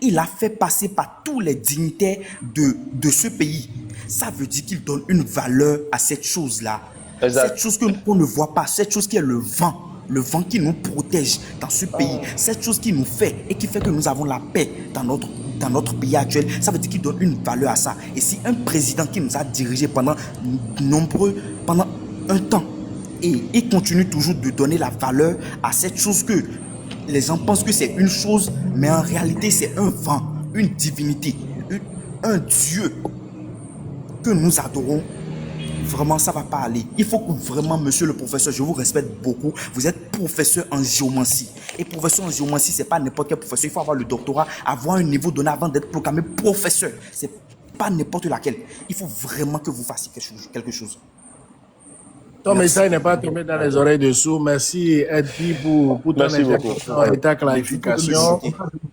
il a fait passer par tous les dignitaires de ce pays. Ça veut dire qu'il donne une valeur à cette chose-là. Cette chose qu'on ne voit pas, cette chose qui est le vent qui nous protège dans ce pays, cette chose qui nous fait et qui fait que nous avons la paix dans notre pays actuel. Ça veut dire qu'il donne une valeur à ça. Et si un président qui nous a dirigés pendant un temps, et il continue toujours de donner la valeur à cette chose que les gens pensent que c'est une chose, mais en réalité c'est un vent, une divinité, un Dieu que nous adorons. Vraiment, ça ne va pas aller. Il faut que vraiment, monsieur le professeur, je vous respecte beaucoup. Vous êtes professeur en géomancie. Et professeur en géomancie, ce n'est pas n'importe quel professeur. Il faut avoir le doctorat, avoir un niveau donné avant d'être proclamé professeur. Ce n'est pas n'importe laquelle. Il faut vraiment que vous fassiez quelque chose. Ton message n'est pas tombé dans les oreilles de sourds. Merci, Eddy, pour ton intervention et ta clarification.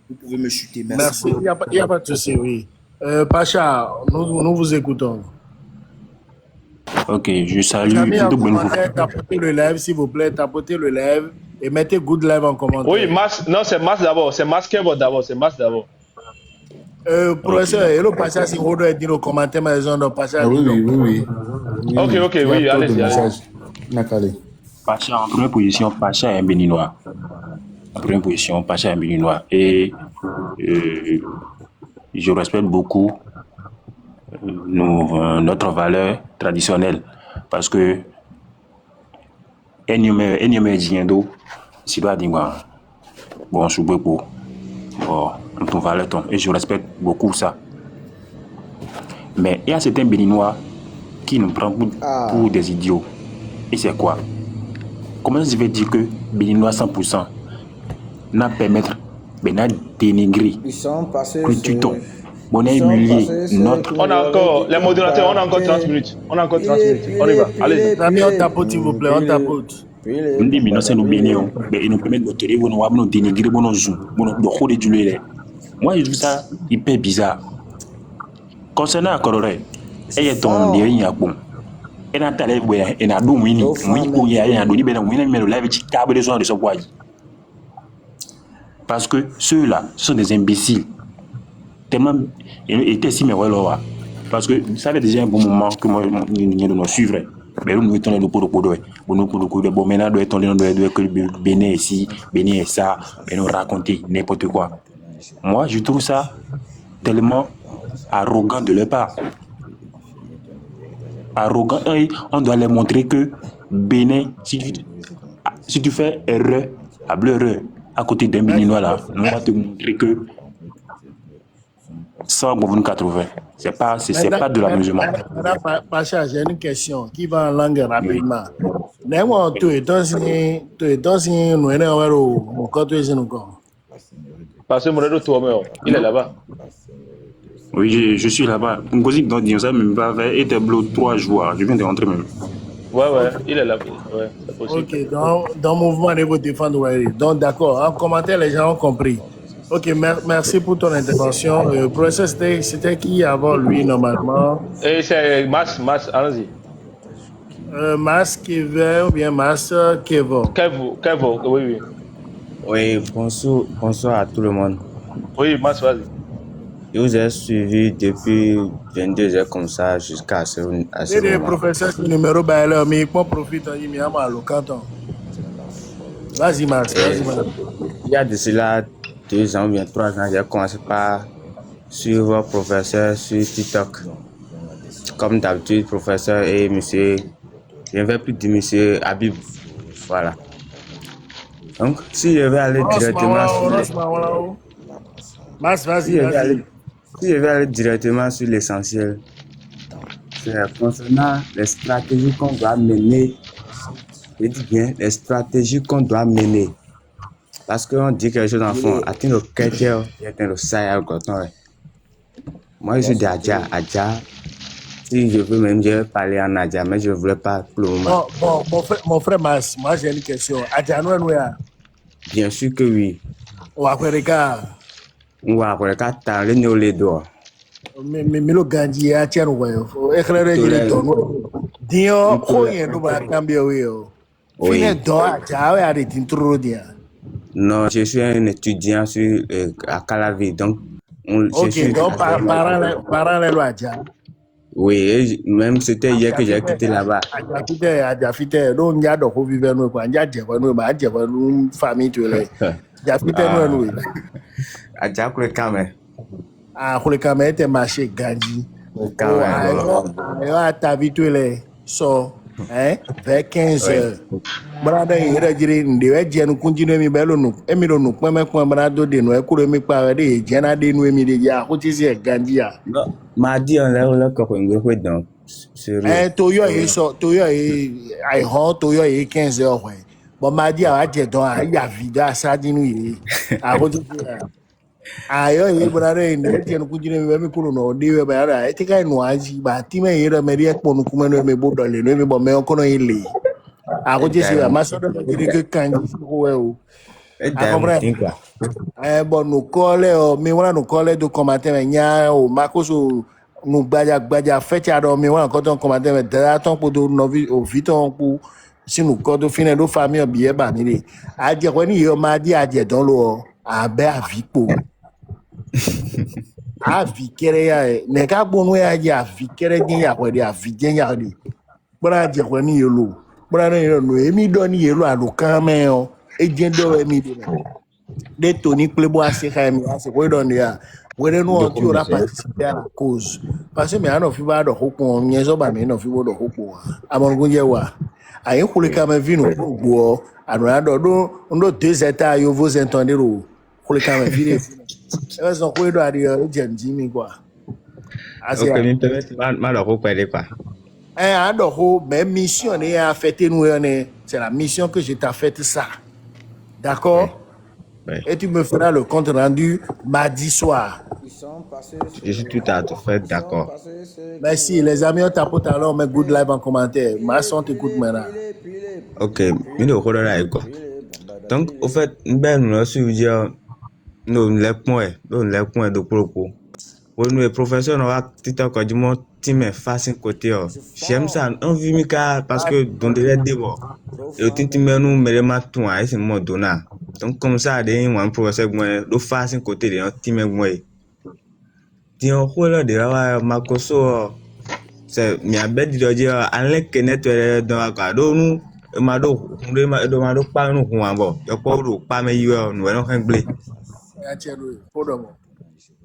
Vous pouvez me chuter. Merci. Il n'y a pas de souci, oui. Pacha, nous vous écoutons. Ok, je salue. Tapotez le live, s'il vous plaît. Tapotez le live et mettez good live en commentaire. Oui, non, c'est Mas d'abord. C'est Mas d'abord. C'est Mas d'abord. Professeur, et le Pacha, si vous doit dire nos commentaires, mais ils ont nos Pacha. Oui. Ok, oui, allez-y. Pacha, en première position, Pacha est un béninois. En première position, Pacha est un béninois. Et je respecte beaucoup notre valeur traditionnelle parce que Enyeme Djiendo, si doit dire bon, je suis beaucoup bon, ton valeur, et je respecte beaucoup ça. Mais il y a certains béninois qui nous prennent pour des idiots. Et c'est quoi? Comment je vais dire que béninois 100% n'a permettre n'a dénigrer que tu tombes. On a humilié notre... On a encore, les modérateurs, on a encore 30 minutes. On a encore 30 minutes. On y va, allez. On tapote, s'il vous plaît, on tapote. On dit, mais non, c'est nos bénéons. Mais ils nous permettent de tenir, nous dénigrer, nous zoom, nous de moi, je trouve ça hyper bizarre. Concernant la Corée, elle est ton lien, bon. Elle a talé, elle a donné, parce que ceux-là sont des imbéciles. Tellement était si mais voilà parce que ça fait déjà un bon moment que moi nous nous suivre mais nous étions le pour bon maintenant doit être que Bénin ici Bénin et ça et nous raconter n'importe quoi. Moi je trouve ça tellement arrogant de leur part. Arrogant, on doit leur montrer que Bénin, si tu fais erreur à bleu à côté d'un béninois là, on va te montrer que sans 80, c'est pas de l'amusement. Pacha, j'ai une question qui va en langue rapidement. Parce que Moredo Touameo, il est là-bas. Oui, je suis là-bas. Ngozi dans ça même pas fait était bloqué 3 jours. Je viens de rentrer même. Ouais, il est là-bas. Ouais, c'est possible. Ok, dans le mouvement de vous défendre, donc d'accord. En commentaire, les gens ont compris. Ok, merci pour ton intervention. Professeur, c'était qui avant lui normalement? Et c'est Mas, allons-y. Mas Kevo ou bien Mas Kevo? Kevo, oui. Oui, bonsoir à tout le monde. Oui, Mas, vas-y. Je vous ai suivi depuis 22 heures comme ça jusqu'à ce moment. Le professeur numéro bailleur, mais il profite en y à le canton. Vas-y, Mas. Il y a de cela 2 ans ou bien 3 ans, j'ai commencé par suivre professeur sur TikTok. Comme d'habitude, professeur et monsieur, je ne vais plus dire monsieur Habib. Voilà. Donc, si je vais aller directement sur l'essentiel, c'est concernant les stratégies qu'on doit mener. Je dis bien les stratégies qu'on doit mener. Parce qu'on dit quelque chose en fond, atteindre le cœur et atteindre le Sahel. Moi, je suis d'Adja. Si je veux même, je vais parler en Adja, mais je ne voulais pas pour le moment. Bon, mon frère Mas, moi j'ai une question. Adja, nous, bien sûr que oui. Ou après les cas, t'as le nez les doigts. Mais le Gandhi, à tiens, ouais. Éclairer les doigts. Dio, combien nous va cambier, oui. Fini doigt, Adja, arrête, introduire. Non, je suis un étudiant à Calavi, donc Je Ok, suis donc actuellement. parallèle à Adja. Oui, même c'était hier que j'ai quitté là-bas. Adjafite, donc il y a de quoi vivre nous, quoi. Il y a de quoi nous, bah, il y a une famille, tu vois. Adjafite nous, nous. À Diakle quand même. Ah, pour le caméra, t'es marché Gandhi. Quand Oh, même. ayo, ta vie, tu es so, hein, vers 15 Oui. heures. Brada, il y a des gens qui ont continué à me faire nous. Et me nous, quand même, quand brada de nous, écoute, me parler, j'ai un de nous, me dit, ya, où tu sais, Gandhi, ya. Non, mardi, on l'a encore donc. Sérieux. Toyo, il so, Toyo, il, I hot, Toyo, il 15 heures, ouais. Bon, mardi, à j'ai donc, il y a vidéo, ça dit nous, à où tu sais, ayo ye brother inde tienu kujine me me kuno no diwe ba ara e tika no aji ba ti me yera me ri ekpo no kuma no me bo dole no me bo me kono ile a ko je si ba ma so do dire que kan ji ko we o Et a d'ailleurs, comprendre quoi. bon no kole o mi wala no kole do commenter me nya o makoso no gbaja fete ado mi wala ko don commenter me da ton po do no vi o viton po sinu ko do fine do famille bi e ba mi le a je ko ni yo ma di a je don lo a be a vipo avikere ya neka gbonu ya ji avikere ni ya kwede avije ya ni bra je kwa ni yelo bra ni no emi do ni yelo alukan me o eje do emi de toni plebo ase ka mi ase ko do ni ya were no Donc, ti ora participer à la cause parce que me ano fi ba do hokun nyen so ba me no fi bo do hokun amon gunje wa ayin kule ka me vinu gbo anu do ndo 2 états yo vos entendez kule ka me vire ẹ sọ pé ìdọ̀ àdìyẹ ó jẹ̀ ǹjí mi quoi. ok, mi permet mal recuperer quoi. Adoro, mais mission n'est à fêter nous, c'est la mission que je t'ai faite ça. D'accord? Oui. Et tu me feras le compte rendu mardi soir. Je suis tout à fait d'accord. Merci, les amis, on tapote alors, mais good live en commentaire. Ma son t'écoute maintenant. Ok, mi ne recuerdo là quoi. Donc, au fait, ben nous aussi dire nous les points de propos. Pour nous les professeurs nous a tout quoi du monde team face côté. J'aime ça, on vit mica parce que dans des débats. Et tout team nous mais ma tout à ce moment donné. Donc comme ça des un professeur moi le face côté de team moi. Tiens, voilà de la makoso c'est mi abedi de dire en que nettoyer dans la nous mado mado pa nu kun abo yo po ro pa me yo nu no kan gble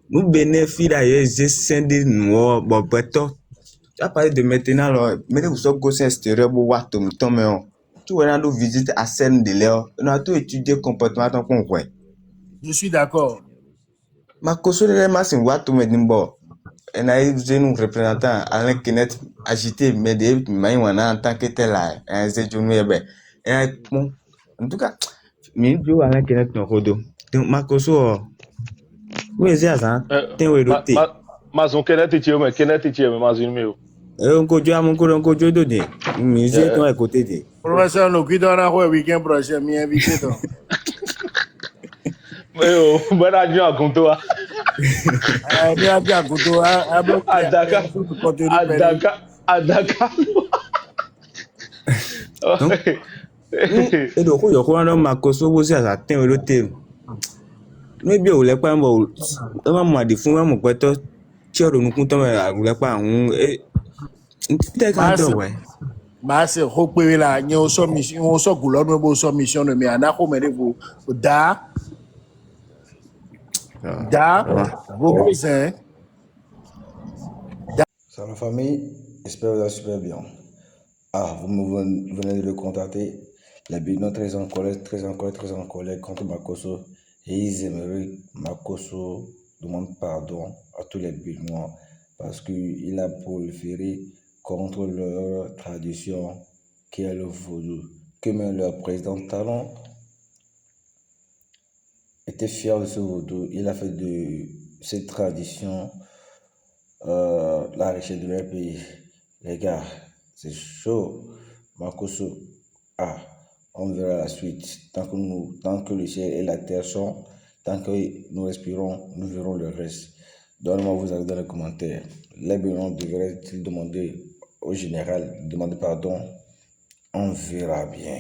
nous bénéficie d'ailleurs je sendé nous bon beto tu as parlé de maintenant là mais vous so go c'est extérieur bo wa to me tu vas nous visite à scène de l'air on a tout étudié comportement ton kon quoi Je suis d'accord. ma koso de ma sin wa to me dimbo et a eu nous représentant Alain Kenneth agité mais de maïwana en tant que tel là un zéjoumé ben et bon en tout cas mi jo Alain Kenneth no kodo donc ma koso oui c'est ça ten we do te Mas on Kenneth Etienne, mas une meu. on ko jo am ko jo do de mi je ton à côté de Professeur, nous qui donne un week-end prochain, m'y invité donc. Mais oh, bon adieu à Contoa. Bien, bien, couteau, À Dakar. À Dakar. donc et donc yo ko na ma koso bo c'est ça ten we do te mais bien o le pa mo o ma mo di fún mo pe to tí ọ̀rọ̀ nukun to me le pa un e te kan do we Bah, c'est repéré là, il y a une mission, on sort goulot, nous avons une mission, mais on a comme vous, vos cousins. Salut famille, j'espère que vous allez super bien. Ah, vous venez de le contacter. Les Béninois très en colère contre Makoso. Et ils aimeraient Makoso demande pardon à tous les Béninois parce qu'il a proliféré contre leur tradition qui est le vaudou. Que même leur président Talon était fier de ce vaudou. Il a fait de cette tradition la richesse de leur pays. Les gars, c'est chaud. Makoso, on verra la suite. Tant que le ciel et la terre sont, tant que nous respirons, nous verrons le reste. Donnez-moi vos avis dans les commentaires. Les Béninois devraient-ils demander au général, demander pardon? On verra bien.